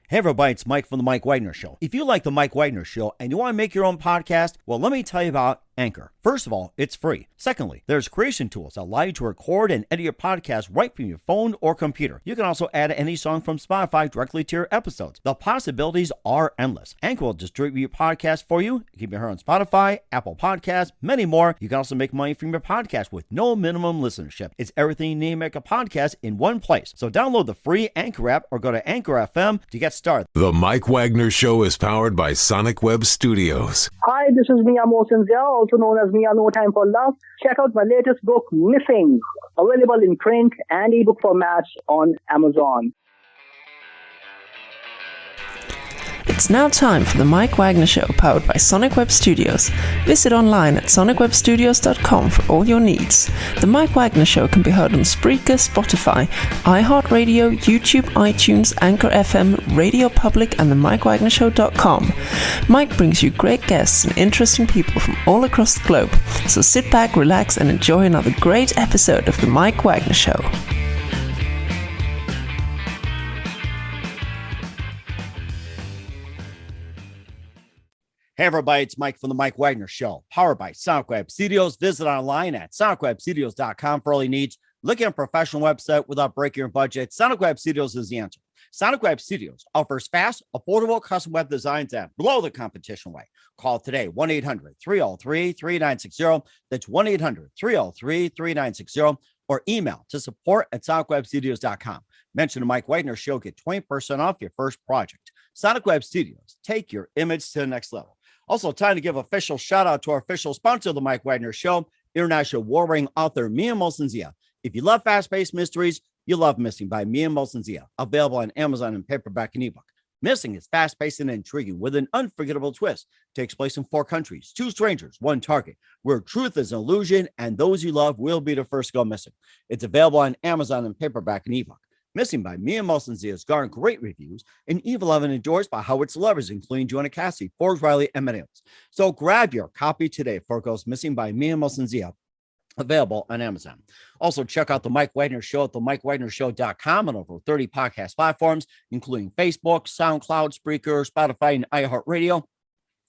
Hey everybody, it's Mike from The Mike Wagner Show. If you like The Mike Wagner Show and you want to make your own podcast, well, let me tell you about Anchor. First of all, it's free. Secondly, there's creation tools that allow you to record and edit your podcast right from your phone or computer. You can also add any song from Spotify directly to your episodes. The possibilities are endless. Anchor will distribute your podcast for you. You can be heard on Spotify, Apple Podcasts, many more. You can also make money from your podcast with no minimum listenership. It's everything you need to make a podcast in one place. So download the free Anchor app or go to Anchor FM to get started. The Mike Wagner Show is powered by Sonic Web Studios. Hi, this is Mia Mosensia, also known as Mia No Time for Love. Check out my latest book, Missing, available in print and ebook formats on Amazon. It's now time for the Mike Wagner Show, powered by Sonic Web Studios. Visit online at sonicwebstudios.com for all your needs. The Mike Wagner Show can be heard on Spreaker, Spotify, iHeartRadio, YouTube, iTunes, Anchor FM, Radio Public, and the MikeWagnerShow.com. Mike brings you great guests and interesting people from all across the globe. So sit back, relax, and enjoy another great episode of the Mike Wagner Show. Hey everybody, it's Mike from The Mike Wagner Show, powered by Sonic Web Studios. Visit online at sonicwebstudios.com for all your needs. Look at a professional website without breaking your budget. Sonic Web Studios is the answer. Sonic Web Studios offers fast, affordable custom web designs that blow the competition away. Call today, 1-800-303-3960. That's 1-800-303-3960. Or email to support@sonicwebstudios.com. Mention the Mike Wagner Show, get 20% off your first project. Sonic Web Studios, take your image to the next level. Also, time to give official shout out to our official sponsor of the Mike Wagner Show, international war-ring author Mia Mosensia. If you love fast-paced mysteries, you love Missing by Mia Mosensia, available on Amazon in paperback and ebook. Missing is fast-paced and intriguing with an unforgettable twist. Takes place in 4 countries, 2 strangers, 1 target, where truth is an illusion and those you love will be the first to go missing. It's available on Amazon in paperback and ebook. Missing by Mia Mosensia has garnered great reviews and even loved and endorsed by Howard celebrities, including Joanna Cassidy, Forbes Riley, and many others. So grab your copy today for it goes Missing by Mia Mosensia, available on Amazon. Also, check out The Mike Wagner Show at themikewagnershow.com on over 30 podcast platforms, including Facebook, SoundCloud, Spreaker, Spotify, and iHeartRadio.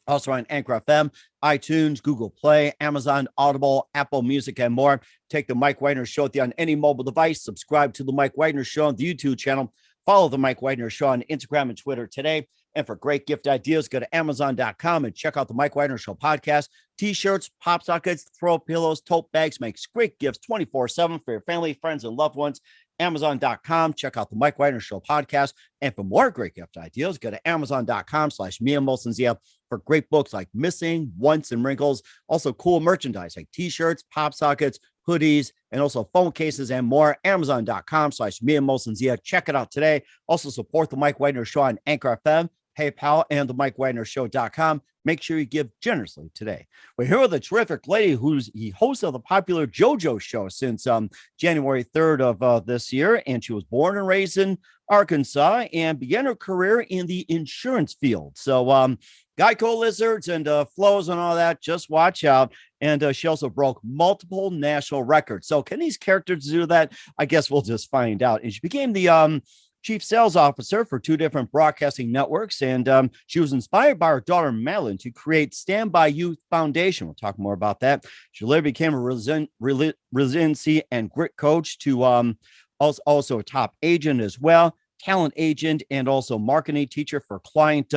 Also on Anchor FM, iTunes, Google Play, Amazon, Audible, Apple Music, and more. Take the Mike Wagner Show on any mobile device. Subscribe to the Mike Wagner Show on the YouTube channel. Follow the Mike Wagner Show on Instagram and Twitter today. And for great gift ideas, go to Amazon.com and check out the Mike Wagner Show podcast. T-shirts, pop sockets, throw pillows, tote bags, makes great gifts 24/7 for your family, friends, and loved ones. Amazon.com. Check out the Mike Wagner Show podcast. And for more great gift ideas, go to Amazon.com/Mia Mosensia for great books like Missing, Once, and Wrinkles. Also cool merchandise like T-shirts, pop sockets, hoodies, and also phone cases and more. Amazon.com/Mia Mosensia. Check it out today. Also support the Mike Wagner Show on Anchor FM, PayPal, and the MikeWagnerShow.com. Make sure you give generously today. We're here with a terrific lady who's the host of the popular JoJo Show since January 3rd of this year. And she was born and raised in Arkansas and began her career in the insurance field. So Geico lizards and flows and all that, just watch out. And she also broke multiple national records. So can these characters do that? I guess we'll just find out. And she became the chief sales officer for 2 different broadcasting networks. And she was inspired by her daughter, Madeline, to create Stand By Youth Foundation. We'll talk more about that. She later became a resiliency and grit coach to also a top agent as well, talent agent, and also marketing teacher for client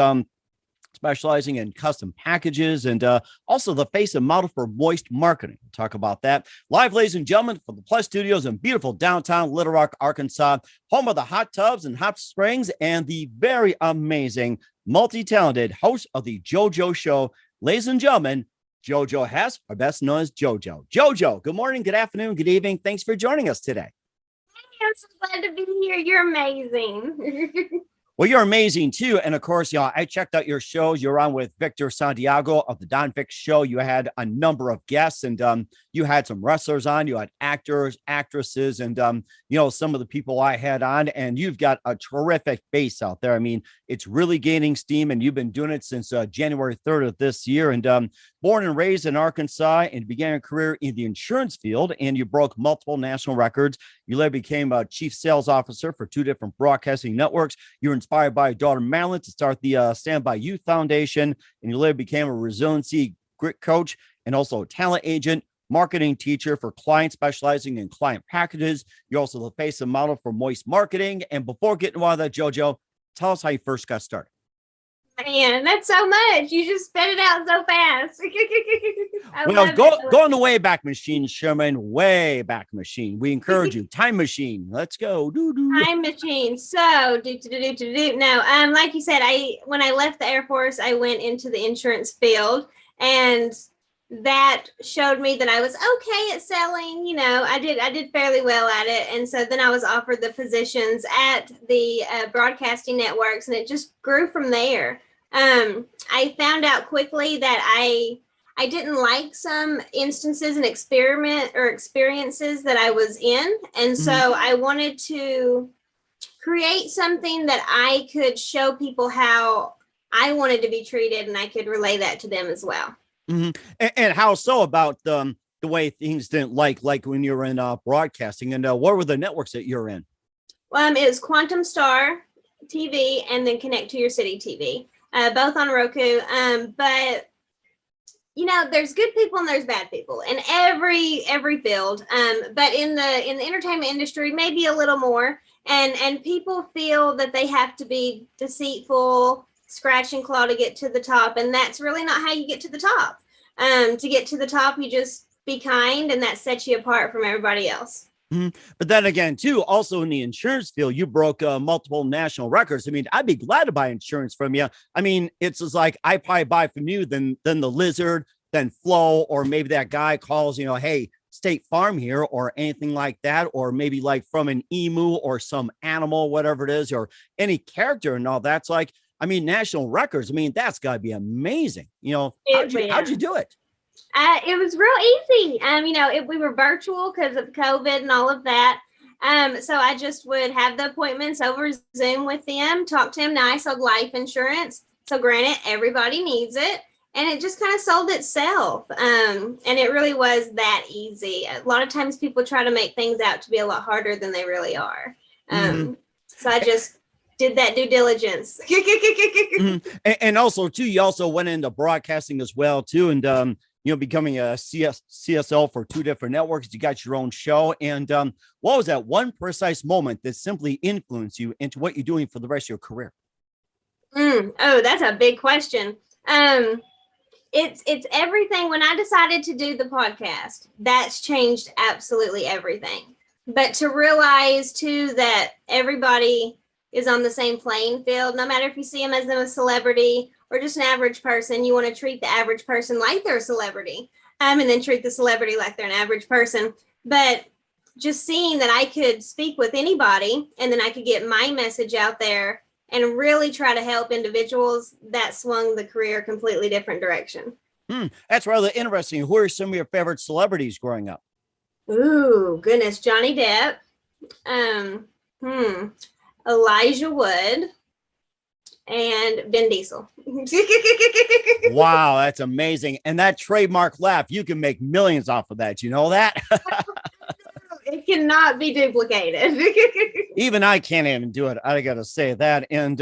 specializing in custom packages, and also the face and model for Moist Marketing. We'll talk about that. Live, ladies and gentlemen, from the Plus Studios in beautiful downtown Little Rock, Arkansas, home of the hot tubs and hot springs, and the very amazing, multi-talented host of the JoJo Show, ladies and gentlemen, JoJo Hess, or best known as JoJo. JoJo, good morning, good afternoon, good evening. Thanks for joining us today. I'm so glad to be here. You're amazing. Well, you're amazing too. And of course, I checked out your shows. You're on with Victor Santiago of the Don Vic Show. You had a number of guests, and you had some wrestlers on. You had actors, actresses, and some of the people I had on. And you've got a terrific base out there. I mean, it's really gaining steam, and you've been doing it since January 3rd of this year. And Born and raised in Arkansas and began a career in the insurance field, and you broke multiple national records. You later became a chief sales officer for 2 different broadcasting networks. You were inspired by your daughter Madeline to start the Stand By Youth Foundation, and you later became a resiliency grit coach and also a talent agent, marketing teacher for clients specializing in client packages. You're also the face and model for Moist Marketing. And before getting on that, JoJo, tell us how you first got started. Man, that's so much. You just spit it out so fast. Go on the Wayback Machine, Sherman. Wayback Machine. We encourage you. Time machine. Let's go. Time machine. So, no. Like you said, when I left the Air Force, I went into the insurance field, and that showed me that I was okay at selling. You know, I did fairly well at it. And so then I was offered the positions at the broadcasting networks, and it just grew from there. I found out quickly that I didn't like some instances and experiences that I was in. And so I wanted to create something that I could show people how I wanted to be treated, and I could relay that to them as well. And how so about the way things didn't like when you were in broadcasting, and what were the networks that you're in? It was Quantum Star TV and then Connect to Your City TV, both on Roku. But you know, there's good people and there's bad people in every field. But in the entertainment industry, maybe a little more. And people feel that they have to be deceitful, scratch and claw to get to the top, and that's really not how you get to the top. To get to the top, you just be kind, and that sets you apart from everybody else. But then again, too, also in the insurance field, you broke multiple national records. I mean, I'd be glad to buy insurance from you. I mean, it's just like I probably buy from you than the Lizard, then Flo, or maybe that guy calls, hey, State Farm here, or anything like that, or maybe like from an emu or some animal, whatever it is, or any character and all that's like. I mean, national records. I mean, that's got to be amazing. How'd you do it? It was real easy. We were virtual because of COVID and all of that. So I just would have the appointments over Zoom with them, talk to them nice on life insurance. So granted, everybody needs it. And it just kind of sold itself. And it really was that easy. A lot of times people try to make things out to be a lot harder than they really are. So I just did that due diligence. And also, too, you also went into broadcasting as well, too. And, becoming a CSL for 2 different networks. You got your own show. And what was that one precise moment that simply influenced you into what you're doing for the rest of your career? Oh, that's a big question. It's everything. When I decided to do the podcast, that's changed absolutely everything. But to realize, too, that everybody is on the same playing field, no matter if you see them as a celebrity or just an average person, you want to treat the average person like they're a celebrity, and then treat the celebrity like they're an average person. But just seeing that I could speak with anybody, and then I could get my message out there and really try to help individuals, that swung the career a completely different direction. That's rather interesting. Who are some of your favorite celebrities growing up? Ooh, goodness. Johnny Depp. Elijah Wood, and Vin Diesel. Wow, that's amazing. And that trademark laugh, you can make millions off of that. You know that? It cannot be duplicated. Even I can't even do it. I got to say that. And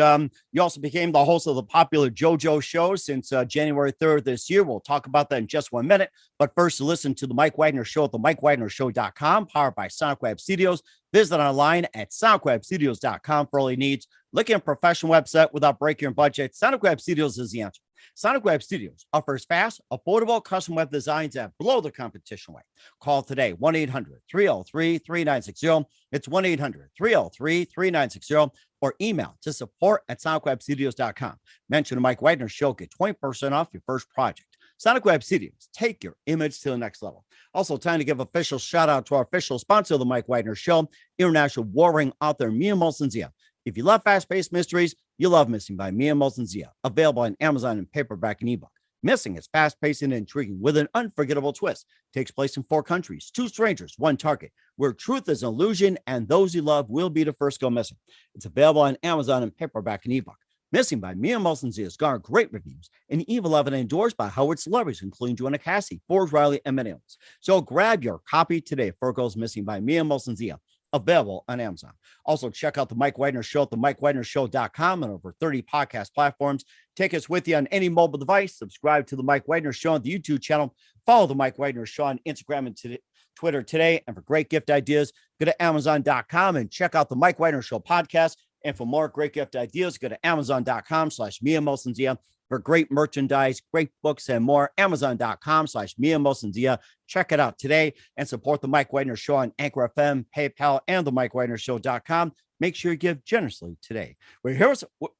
you also became the host of the popular JoJo Show since January 3rd this year. We'll talk about that in just 1 minute. But first, to listen to the Mike Wagner Show at the MikeWagnerShow.com, powered by Sonic Web Studios. Visit online at SonicWebStudios.com for all your needs. Look at a professional website without breaking your budget. Sonic Web Studios is the answer. Sonic Web Studios offers fast, affordable custom web designs that blow the competition away. Call today, 1-800-303-3960. It's 1-800-303-3960, or email to support@SonicWebStudios.com. Mention the Mike Wagner Show, get 20% off your first project. Sonic Web Studios, take your image to the next level. Also, time to give official shout out to our official sponsor of the Mike Wagner Show, international warring author Mia Molson-Zia. If you love fast-paced mysteries, you love Missing by Mia Molson-Zia, available on Amazon in paperback and ebook. Missing is fast-paced and intriguing with an unforgettable twist. Takes place in 4 countries, 2 strangers, 1 target, where truth is an illusion and those you love will be the first go missing. It's available on Amazon in paperback and ebook. Missing by Mia Molson-Z has garnered great reviews and even loved and endorsed by Howard celebrities, including Joanna Cassie, Forbes Riley, and many others. So grab your copy today. Virgo's Missing by Mia Molson-Z, available on Amazon. Also, check out the Mike Wagner Show at themikewagnershow.com and over 30 podcast platforms. Take us with you on any mobile device. Subscribe to the Mike Wagner Show on the YouTube channel. Follow the Mike Wagner Show on Instagram and Twitter today. And for great gift ideas, go to Amazon.com and check out the Mike Wagner Show podcast. And for more great gift ideas, go to Amazon.com/Mia Molson-Z. For great merchandise, great books, and more, Amazon.com/Mia Molson-Z. Check it out today and support the Mike Wagner Show on Anchor FM, PayPal, and the MikeWagnerShow.com. Make sure you give generously today. We're here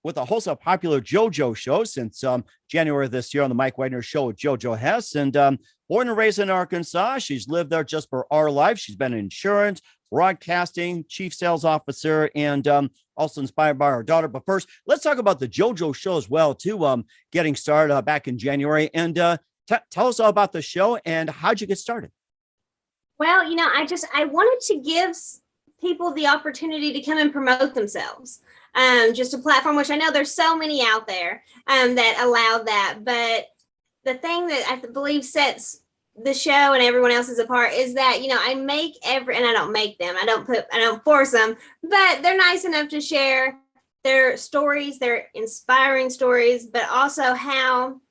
with the host of popular JoJo Show since January of this year on the Mike Wagner Show with JoJo Hess. And born and raised in Arkansas, she's lived there just for our life. She's been in insurance, broadcasting, chief sales officer, and also inspired by her daughter. But first, let's talk about the JoJo Show as well, too, getting started back in January. And tell us all about the show and how'd you get started? Well, I wanted to give people the opportunity to come and promote themselves. Just a platform, which I know there's so many out there that allow that. But the thing that I believe sets the show and everyone else's apart is that, I make and I don't make them, I don't force them, but they're nice enough to share their stories, their inspiring stories, but also how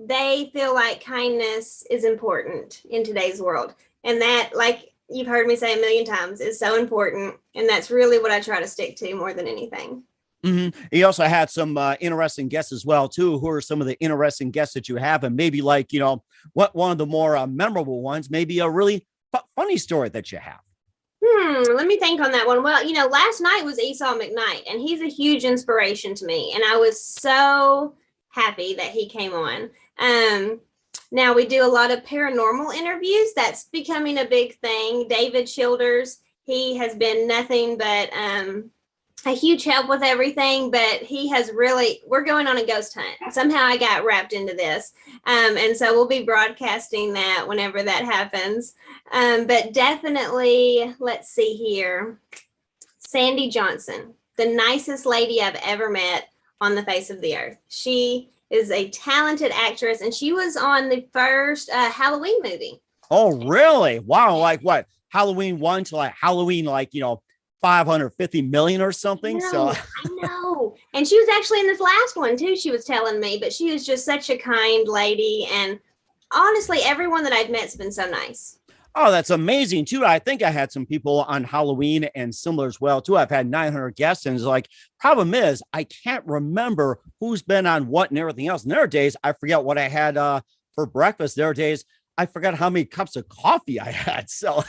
they feel like kindness is important in today's world. And that, like you've heard me say a million times, is so important. And that's really what I try to stick to more than anything. Mm-hmm. You also had some interesting guests as well, too. Who are some of the interesting guests that you have? And maybe what one of the more memorable ones, maybe a really funny story that you have. Let me think on that one. Well, last night was Esau McKnight, and he's a huge inspiration to me. And I was so happy that he came on. Now we do a lot of paranormal interviews. That's becoming a big thing. David Childers, he has been nothing but a huge help with everything, but we're going on a ghost hunt. Somehow I got wrapped into this. And so we'll be broadcasting that whenever that happens. But definitely, let's see here. Sandy Johnson, the nicest lady I've ever met on the face of the earth. She is a talented actress, and she was on the first Halloween movie. Oh, really? Wow. Like what? Halloween 1 to Halloween, 550 million or something. I know. And she was actually in this last one too, she was telling me, but she was just such a kind lady. And honestly, everyone that I've met's been so nice. Oh, that's amazing too. I think I had some people on Halloween and similar as well too. I've had 900 guests, and it's problem is I can't remember who's been on what and everything else. And there are days I forget what I had for breakfast. There are days I forgot how many cups of coffee I had. So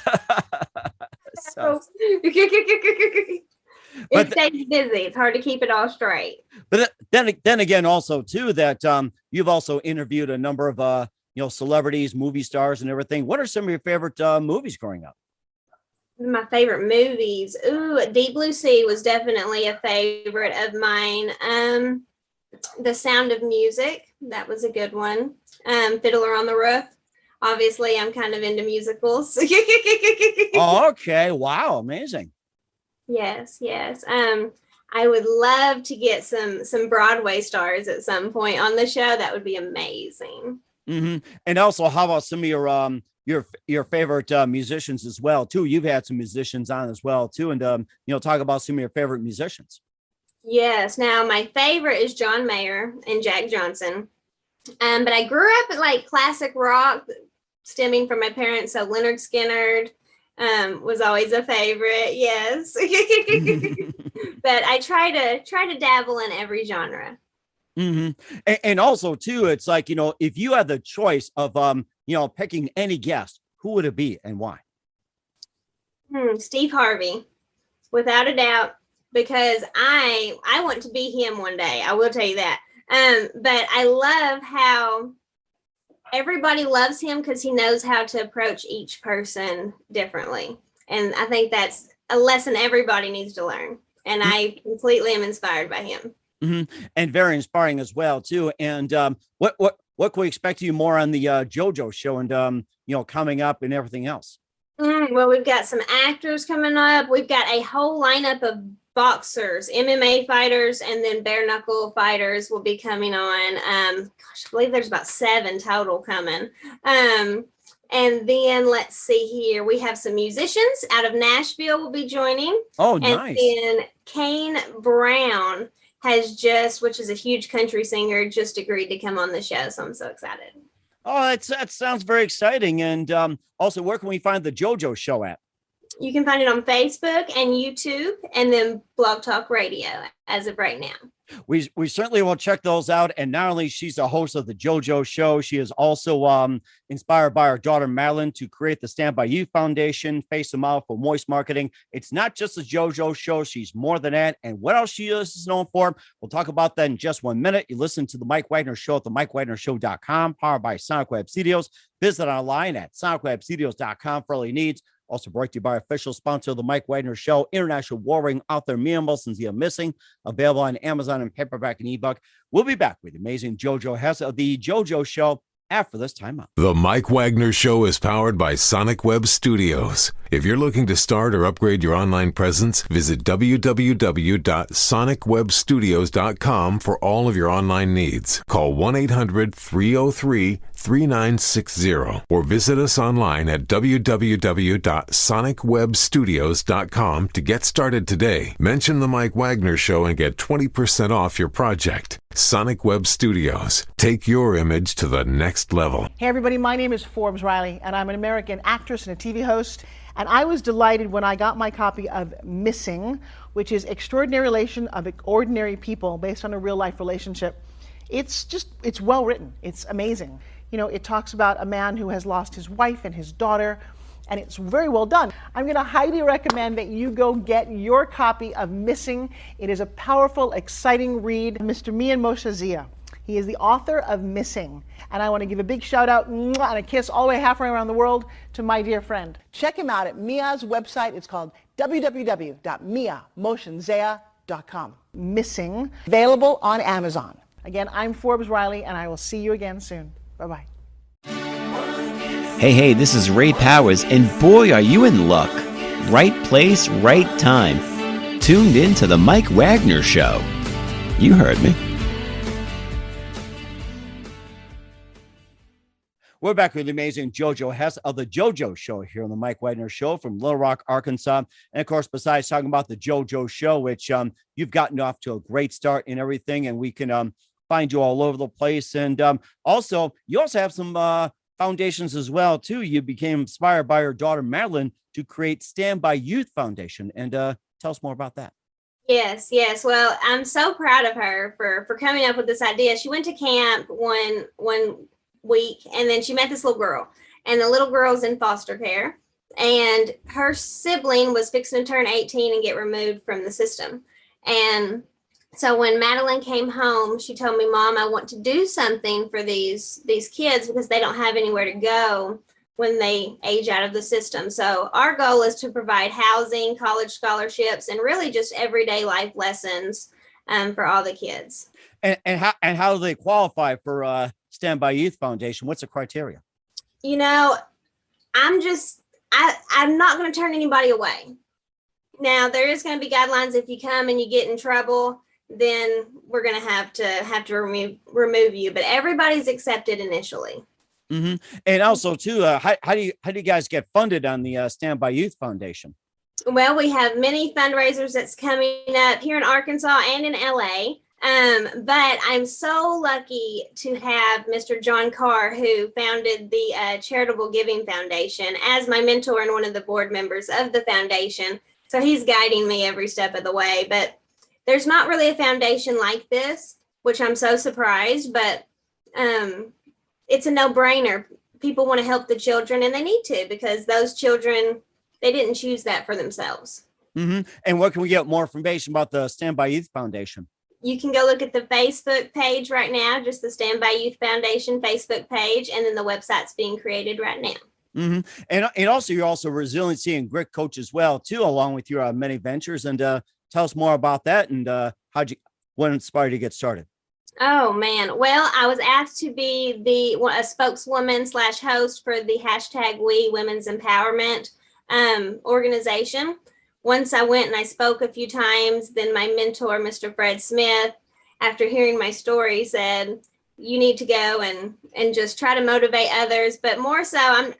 it stays busy. It's hard to keep it all straight. But then again, also too, that you've also interviewed a number of celebrities, movie stars, and everything. What are some of your favorite movies growing up? My favorite movies. Ooh, Deep Blue Sea was definitely a favorite of mine. The Sound of Music, that was a good one. Fiddler on the Roof. Obviously, I'm kind of into musicals. Oh, okay. Wow. Amazing. Yes. I would love to get some Broadway stars at some point on the show. That would be amazing. Mm-hmm. And also, how about some of your favorite musicians as well, too? You've had some musicians on as well, too. And, talk about some of your favorite musicians. Yes. Now, my favorite is John Mayer and Jack Johnson. But I grew up at classic rock, stemming from my parents. So Leonard Skinner was always a favorite. Yes. But I try to dabble in every genre. Mm-hmm. And also too, it's if you had the choice of, picking any guest, who would it be and why? Steve Harvey, without a doubt, because I want to be him one day. I will tell you that. But I love how everybody loves him because he knows how to approach each person differently. And I think that's a lesson everybody needs to learn. And I completely am inspired by him. Mm-hmm. And very inspiring as well, too. And what can we expect of you more on the JoJo Show and, coming up and everything else? Well, we've got some actors coming up. We've got a whole lineup of boxers, MMA fighters, and then bare knuckle fighters will be coming on. I believe there's about 7 total coming. And then let's see here. We have some musicians out of Nashville will be joining. Oh, nice. And then Kane Brown which is a huge country singer, just agreed to come on the show. So I'm so excited. Oh, that sounds very exciting. And also, where can we find the JoJo Show at? You can find it on Facebook and YouTube, and then Blog Talk Radio as of right now. We certainly will check those out. And not only she's the host of the JoJo Show, she is also inspired by her daughter Madeline to create the Stand By You Foundation, Face Them Out for Moist Marketing. It's not just the JoJo Show; she's more than that. And what else she is known for? We'll talk about that in just 1 minute. You listen to the Mike Wagner Show at the MikeWagnerShow.com, powered by Sonic Web Studios. Visit online at SonicWebStudios.com for all your needs. Also brought to you by official sponsor of the Mike Wagner Show, international warring author Mia Wilson's Missing, available on Amazon and paperback and ebook. We'll be back with the amazing JoJo Hess of the JoJo Show after this time out. The Mike Wagner Show is powered by Sonic Web Studios. If you're looking to start or upgrade your online presence, visit www.sonicwebstudios.com for all of your online needs. Call 1-800-303-3960 or visit us online at www.sonicwebstudios.com to get started today. Mention the Mike Wagner Show and get 20% off your project. Sonic Web Studios. Take your image to the next level. Hey everybody, my name is Forbes Riley, and I'm an American actress and a TV host. And I was delighted when I got my copy of Missing, which is Extraordinary Relation of Ordinary People based on a real life relationship. It's well written. It's amazing. You know, it talks about a man who has lost his wife and his daughter, and it's very well done. I'm going to highly recommend that you go get your copy of Missing. It is a powerful, exciting read. Mr. Mian Moshe Zia. He is the author of Missing. And I want to give a big shout out and a kiss all the way halfway around the world to my dear friend. Check him out at Mia's website. It's called www.miamotionzea.com. Missing, available on Amazon. Again, I'm Forbes Riley, and I will see you again soon. Bye-bye. Hey, this is Ray Powers, and boy, are you in luck. Right place, right time. Tuned in to the Mike Wagner Show. You heard me. We're back with the amazing JoJo Hess of the JoJo Show here on the Mike Wagner Show from Little Rock, Arkansas. And of course, besides talking about the JoJo Show, which you've gotten off to a great start and everything, and we can find you all over the place. And also, you also have some foundations as well, too. You became inspired by your daughter, Madeline, to create Stand By Youth Foundation. And tell us more about that. Yes. Well, I'm so proud of her for coming up with this idea. She went to camp one week, and then she met this little girl, and the little girl's in foster care, and her sibling was fixing to turn 18 and get removed from the system. And so when Madeline came home, she told me, Mom, I want to do something for these kids because they don't have anywhere to go when they age out of the system. So our goal is to provide housing, college scholarships, and really just everyday life lessons for all the kids. And how do they qualify for Stand By Youth Foundation? What's the criteria? You know, I'm not going to turn anybody away. Now, there is going to be guidelines. If you come and you get in trouble, then we're going to have to remove you. But everybody's accepted initially. Mm-hmm. And also, too, how do you guys get funded on the Stand By Youth Foundation? Well, we have many fundraisers that's coming up here in Arkansas and in LA. But I'm so lucky to have Mr. John Carr, who founded the Charitable Giving Foundation, as my mentor and one of the board members of the foundation. So he's guiding me every step of the way. But there's not really a foundation like this, which I'm so surprised, but it's a no-brainer. People want to help the children, and they need to, because those children, they didn't choose that for themselves. Mm-hmm. And where can we get more information about the Stand By Youth Foundation? You can go look at the Facebook page right now, just the Stand By Youth Foundation Facebook page, and then the website's being created right now. Mm-hmm. And also, you're also resiliency and grit coach as well, too, along with your many ventures. And tell us more about that and what inspired you to get started. Oh, man. Well, I was asked to be a spokeswoman / host for the hashtag We Women's Empowerment organization, once I went and I spoke a few times, then my mentor, Mr. Fred Smith, after hearing my story, said, you need to go and just try to motivate others. But more so,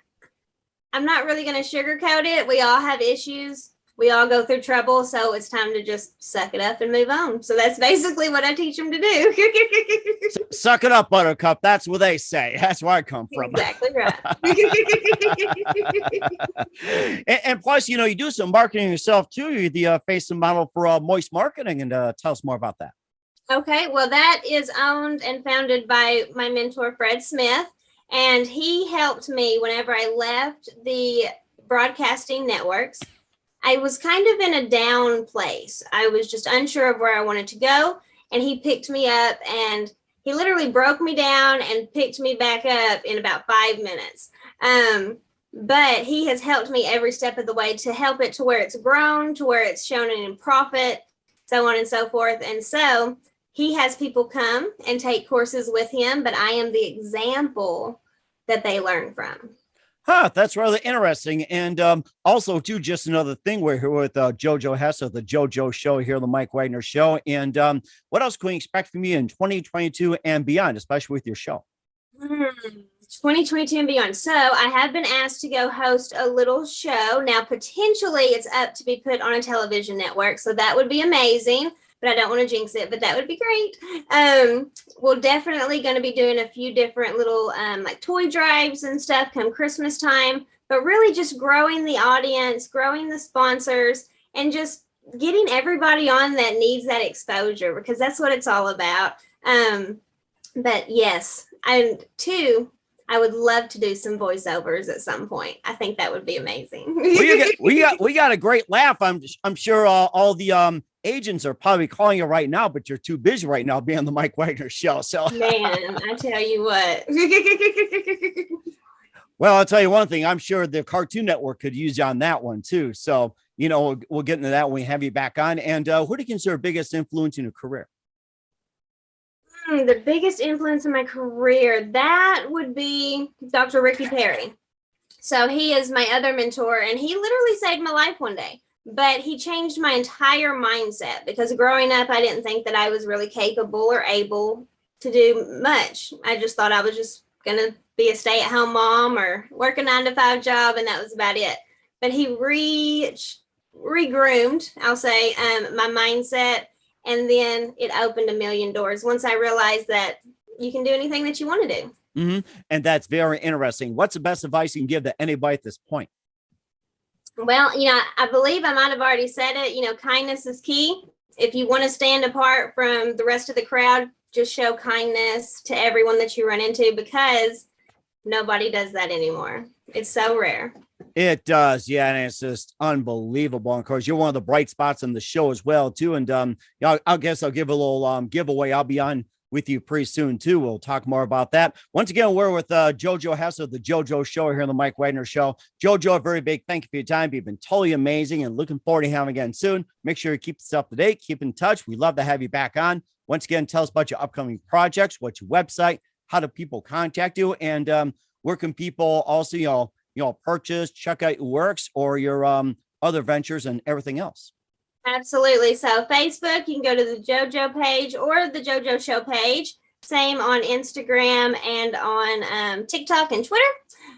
I'm not really going to sugarcoat it. We all have issues. We all go through trouble. So it's time to just suck it up and move on. So that's basically what I teach them to do. Suck it up, Buttercup. That's what they say. That's where I come from. Exactly right. and plus, you do some marketing yourself too. You're the face and model for Moist Marketing. And tell us more about that. Okay, well, that is owned and founded by my mentor, Fred Smith, and he helped me whenever I left the broadcasting networks. I was kind of in a down place. I was just unsure of where I wanted to go, and he picked me up, and he literally broke me down and picked me back up in about 5 minutes. But he has helped me every step of the way to help it to where it's grown, to where it's shown in profit, so on and so forth. And so he has people come and take courses with him, but I am the example that they learn from. That's rather interesting. And also, too, just another thing, we're here with JoJo Hess of the JoJo Show here on the Mike Wagner Show. And what else can we expect from you in 2022 and beyond, especially with your show? 2022 and beyond. So I have been asked to go host a little show. Now, potentially, it's up to be put on a television network. So that would be amazing. But I don't want to jinx it, but that would be great. We're definitely going to be doing a few different little like toy drives and stuff come Christmas time, but really just growing the audience, growing the sponsors, and just getting everybody on that needs that exposure, because that's what it's all about. But yes, I would love to do some voiceovers at some point. I think that would be amazing. we got a great laugh. I'm sure all the agents are probably calling you right now, but you're too busy right now being on the Mike Wagner Show. So man, I tell you what. Well, I'll tell you one thing. I'm sure the Cartoon Network could use you on that one too. So we'll get into that when we have you back on. And who do you consider biggest influence in your career? The biggest influence in my career, that would be Dr. Ricky Perry. So he is my other mentor, and he literally saved my life one day. But he changed my entire mindset, because growing up, I didn't think that I was really capable or able to do much. I just thought I was just going to be a stay-at-home mom or work a 9-to-5 job, and that was about it. But he re-groomed, I'll say, my mindset, and then it opened a million doors once I realized that you can do anything that you want to do. Mm-hmm. And that's very interesting. What's the best advice you can give to anybody at this point? Well, I believe I might have already said it. Kindness is key. If you want to stand apart from the rest of the crowd, just show kindness to everyone that you run into, because nobody does that anymore. It's so rare. It does. Yeah. And it's just unbelievable. And of course, you're one of the bright spots on the show as well, too. And I guess I'll give a little giveaway. I'll be on with you pretty soon too. We'll talk more about that. Once again, we're with JoJo Hess of the JoJo Show here on the Mike Wagner Show. JoJo, a very big thank you for your time. You've been totally amazing, and looking forward to having you again soon. Make sure you keep us up to date, keep in touch. We'd love to have you back on. Once again, tell us about your upcoming projects, what's your website, how do people contact you, and where can people also purchase, check out your works or your other ventures and everything else. Absolutely. So Facebook, you can go to the JoJo page or the JoJo Show page. Same on Instagram and on TikTok and Twitter.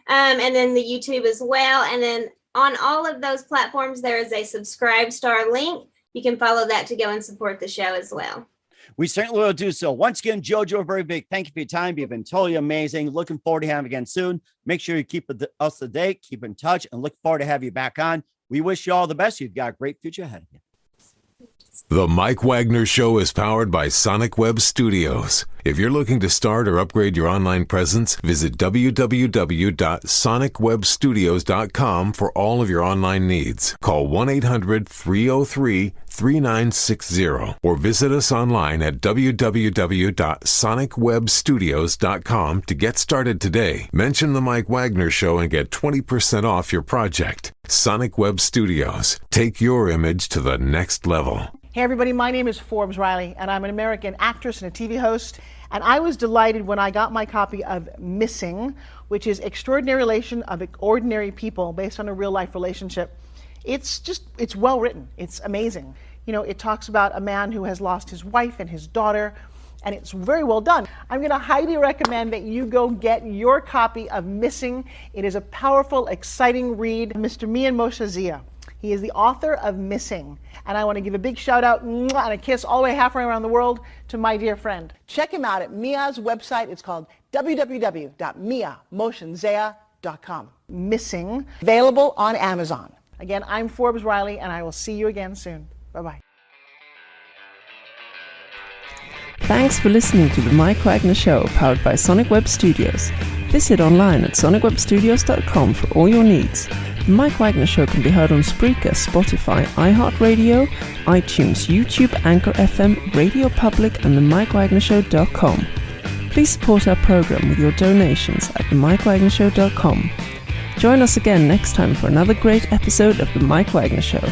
And then the YouTube as well. And then on all of those platforms, there is a subscribe star link. You can follow that to go and support the show as well. We certainly will do so. Once again, JoJo, a very big thank you for your time. You've been totally amazing. Looking forward to having you again soon. Make sure you keep us up to date, keep in touch, and look forward to have you back on. We wish you all the best. You've got a great future ahead of you. The Mike Wagner Show is powered by Sonic Web Studios. If you're looking to start or upgrade your online presence, visit www.sonicwebstudios.com for all of your online needs. Call 1-800-303-3960 or visit us online at www.sonicwebstudios.com to get started today. Mention the Mike Wagner Show and get 20% off your project. Sonic Web Studios. Take your image to the next level. Hey everybody, my name is Forbes Riley, and I'm an American actress and a TV host, and I was delighted when I got my copy of Missing, which is Extraordinary Relation of Ordinary People based on a real life relationship. It's well written. It's amazing. You know, it talks about a man who has lost his wife and his daughter, and it's very well done. I'm going to highly recommend that you go get your copy of Missing. It is a powerful, exciting read. Mr. Mian Moshe Zia. He is the author of Missing. And I want to give a big shout out and a kiss all the way halfway around the world to my dear friend. Check him out at Mia's website. It's called www.miamoshenzea.com. Missing, available on Amazon. Again, I'm Forbes Riley, and I will see you again soon. Bye-bye. Thanks for listening to The Mike Wagner Show, powered by Sonic Web Studios. Visit online at sonicwebstudios.com for all your needs. The Mike Wagner Show can be heard on Spreaker, Spotify, iHeartRadio, iTunes, YouTube, Anchor FM, Radio Public, and themikewagnershow.com. Please support our program with your donations at themikewagnershow.com. Join us again next time for another great episode of The Mike Wagner Show.